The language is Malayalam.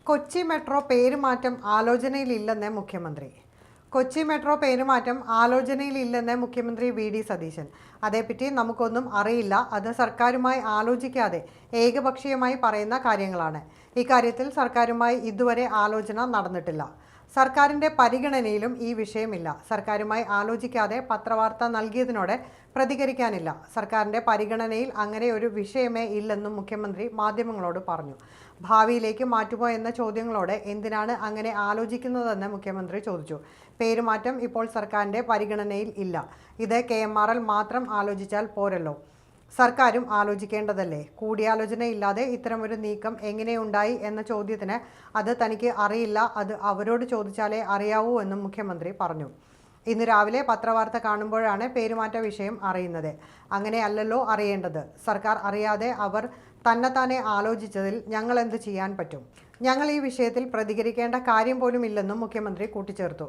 കൊച്ചി മെട്രോ പേരുമാറ്റം ആലോചനയിലില്ലെന്ന് മുഖ്യമന്ത്രി. കൊച്ചി മെട്രോ പേരുമാറ്റം ആലോചനയിലില്ലെന്ന് മുഖ്യമന്ത്രി വി.ഡി. സതീശൻ. അതേപ്പറ്റി നമുക്കൊന്നും അറിയില്ല, അത് സർക്കാരുമായി ആലോചിക്കാതെ ഏകപക്ഷീയമായി പറയുന്ന കാര്യങ്ങളാണ്. ഇക്കാര്യത്തിൽ സർക്കാരുമായി ഇതുവരെ ആലോചന നടന്നിട്ടില്ല. സർക്കാരിൻ്റെ പരിഗണനയിലും ഈ വിഷയമില്ല. സർക്കാരുമായി ആലോചിക്കാതെ പത്രവാർത്ത നൽകിയതിനോട് പ്രതികരിക്കാനില്ല. സർക്കാരിൻ്റെ പരിഗണനയിൽ അങ്ങനെ ഒരു വിഷയമേ ഇല്ലെന്നും മുഖ്യമന്ത്രി മാധ്യമങ്ങളോട് പറഞ്ഞു. ഭാവിയിലേക്ക് മാറ്റുമോ എന്ന ചോദ്യങ്ങളോട് എന്തിനാണ് അങ്ങനെ ആലോചിക്കുന്നതെന്ന് മുഖ്യമന്ത്രി ചോദിച്ചു. പേരുമാറ്റം ഇപ്പോൾ സർക്കാരിൻ്റെ പരിഗണനയിൽ ഇല്ല. ഇത് KMRL മാത്രം ആലോചിച്ചാൽ പോരല്ലോ, സർക്കാരും ആലോചിക്കേണ്ടതല്ലേ. കൂടിയാലോചനയില്ലാതെ ഇത്തരമൊരു നീക്കം എങ്ങനെയുണ്ടായി എന്ന ചോദ്യത്തിന് അത് തനിക്ക് അറിയില്ല, അത് അവരോട് ചോദിച്ചാലേ അറിയാവൂ എന്നും മുഖ്യമന്ത്രി പറഞ്ഞു. ഇന്ന് രാവിലെ പത്രവാർത്ത കാണുമ്പോഴാണ് പേരുമാറ്റ വിഷയം അറിയുന്നത്. അങ്ങനെയല്ലല്ലോ അറിയേണ്ടത്. സർക്കാർ അറിയാതെ അവർ തന്നെത്താനെ ആലോചിച്ചതിൽ ഞങ്ങൾ എന്ത് ചെയ്യാൻ പറ്റും? ഞങ്ങൾ ഈ വിഷയത്തിൽ പ്രതികരിക്കേണ്ട കാര്യം പോലും ഇല്ലെന്നും മുഖ്യമന്ത്രി കൂട്ടിച്ചേർത്തു.